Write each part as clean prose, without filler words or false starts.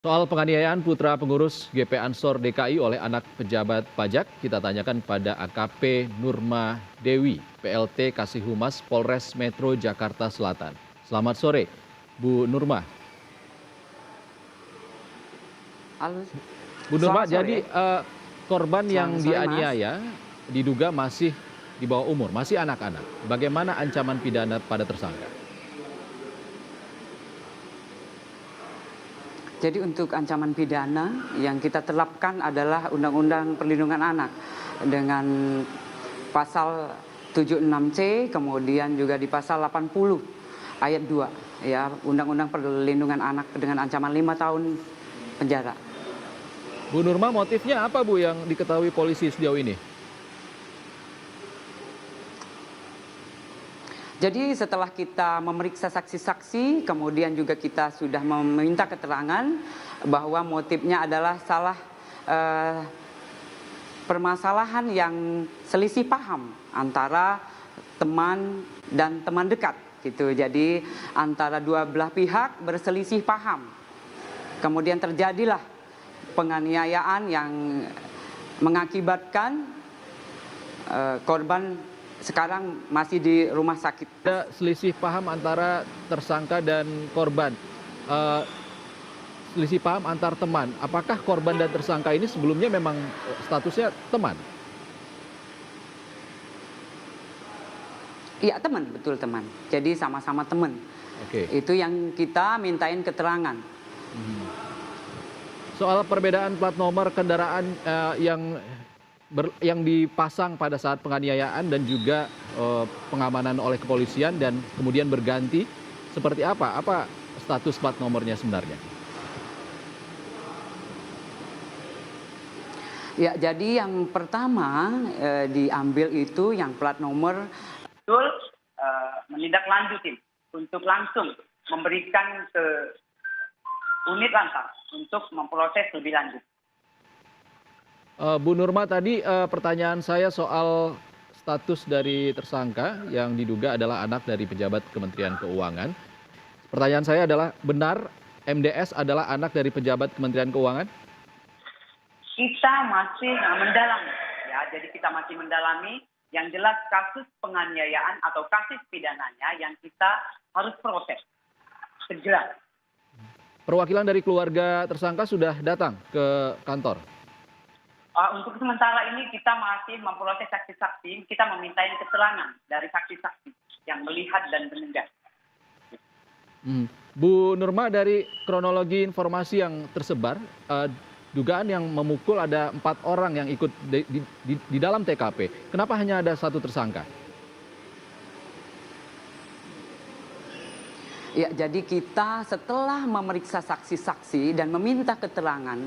Soal penganiayaan putra pengurus GP Ansor DKI oleh anak pejabat pajak, kita tanyakan pada AKP Nurma Dewi, PLT Kasih Humas Polres Metro Jakarta Selatan. Selamat sore, Bu Nurma. Halo, Bu Nurma, selamat sore. jadi korban yang Selamat sore, Mas. dianiaya diduga masih di bawah umur, masih anak-anak. Bagaimana ancaman pidana pada tersangka? Jadi untuk ancaman pidana yang kita terapkan adalah Undang-Undang Perlindungan Anak dengan pasal 76C, kemudian juga di pasal 80 ayat 2 ya, Undang-Undang Perlindungan Anak dengan ancaman 5 tahun penjara. Bu Nurma, motifnya apa Bu yang diketahui polisi sejauh ini? Jadi setelah kita memeriksa saksi-saksi, kemudian juga kita sudah meminta keterangan bahwa motifnya adalah permasalahan yang selisih paham antara teman dan teman dekat gitu. Jadi antara dua belah pihak berselisih paham. Kemudian terjadilah penganiayaan yang mengakibatkan korban sekarang masih di rumah sakit. Ada selisih paham antara tersangka dan korban. Selisih paham antar teman. Apakah korban dan tersangka ini sebelumnya memang statusnya teman? Iya, teman, betul teman. Jadi sama-sama teman. Oke. Itu yang kita mintain keterangan. Soal perbedaan plat nomor kendaraan yang dipasang pada saat penganiayaan dan juga pengamanan oleh kepolisian dan kemudian berganti, seperti apa? Apa status plat nomornya sebenarnya? Ya, jadi yang pertama diambil itu yang plat nomor betul menindaklanjuti untuk langsung memberikan ke unit lantas untuk memproses lebih lanjut. Bu Nurma, tadi pertanyaan saya soal status dari tersangka yang diduga adalah anak dari pejabat Kementerian Keuangan. Pertanyaan saya adalah, benar MDS adalah anak dari pejabat Kementerian Keuangan? Kita masih mendalami, ya. Jadi kita masih mendalami. Yang jelas kasus penganiayaan atau kasus pidananya yang kita harus proses segera. Perwakilan dari keluarga tersangka sudah datang ke kantor? Untuk sementara ini kita masih memproses saksi-saksi, kita meminta keterangan dari saksi-saksi yang melihat dan mendengar. Bu Nurma, dari kronologi informasi yang tersebar, dugaan yang memukul ada 4 orang yang ikut di dalam TKP. Kenapa hanya ada 1 tersangka? Ya, jadi kita setelah memeriksa saksi-saksi dan meminta keterangan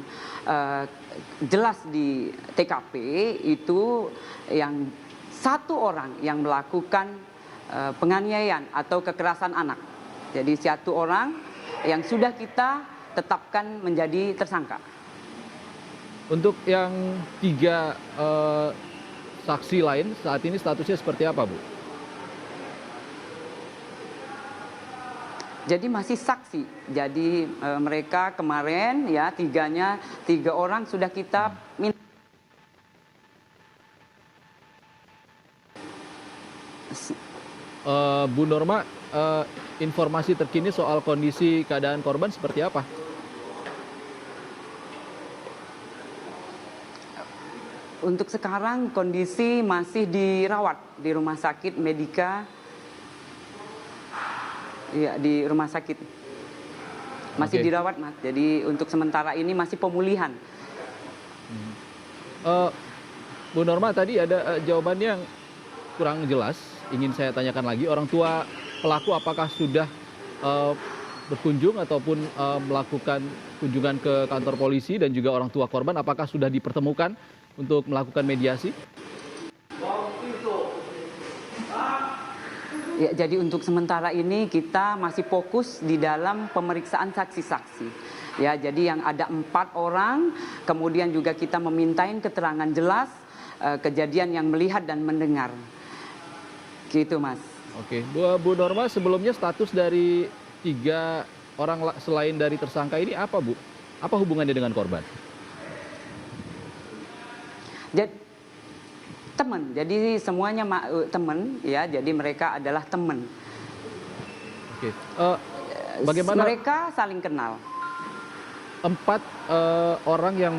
jelas di TKP itu yang 1 orang yang melakukan penganiayaan atau kekerasan anak. Jadi 1 orang yang sudah kita tetapkan menjadi tersangka. Untuk yang 3 saksi lain saat ini statusnya seperti apa, Bu? Jadi masih saksi. Jadi mereka kemarin ya 3 orang sudah kita minta. Bu Norma, informasi terkini soal kondisi keadaan korban seperti apa? Untuk sekarang kondisi masih dirawat di rumah sakit Medika. Iya, di rumah sakit. Masih dirawat, Mas. Jadi untuk sementara ini masih pemulihan. Bu Norma, tadi ada jawabannya yang kurang jelas. Ingin saya tanyakan lagi, orang tua pelaku apakah sudah berkunjung ataupun melakukan kunjungan ke kantor polisi, dan juga orang tua korban apakah sudah dipertemukan untuk melakukan mediasi? Ya, jadi untuk sementara ini kita masih fokus di dalam pemeriksaan saksi-saksi. Ya, jadi yang ada 4 orang, kemudian juga kita memintain keterangan jelas kejadian yang melihat dan mendengar. Gitu, Mas. Oke, Bu Norma, sebelumnya status dari 3 orang selain dari tersangka ini apa, Bu? Apa hubungannya dengan korban? Jadi teman, jadi semuanya teman ya, jadi mereka adalah teman. Oke. Bagaimana Mereka saling kenal. 4 orang yang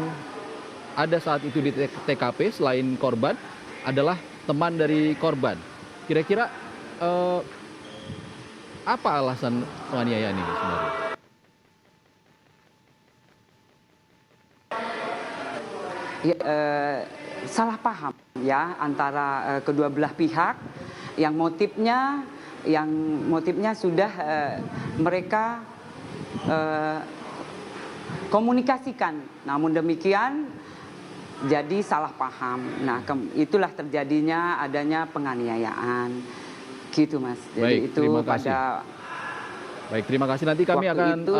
ada saat itu di TKP selain korban adalah teman dari korban. Kira-kira apa alasan penganiayaan ini sebenarnya? Ya, salah paham ya antara kedua belah pihak yang motifnya sudah mereka komunikasikan. Namun demikian jadi salah paham. Nah, itulah terjadinya adanya penganiayaan. Gitu, Mas. Jadi Baik, itu terima kasih. Baik, terima kasih. Nanti kami Waktu akan itu,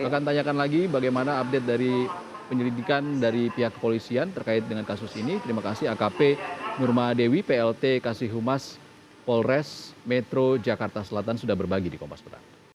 akan tanyakan lagi bagaimana update dari penyelidikan dari pihak kepolisian terkait dengan kasus ini. Terima kasih AKP Nurma Dewi, PLT Kasih Humas Polres Metro Jakarta Selatan sudah berbagi di Kompas Petang.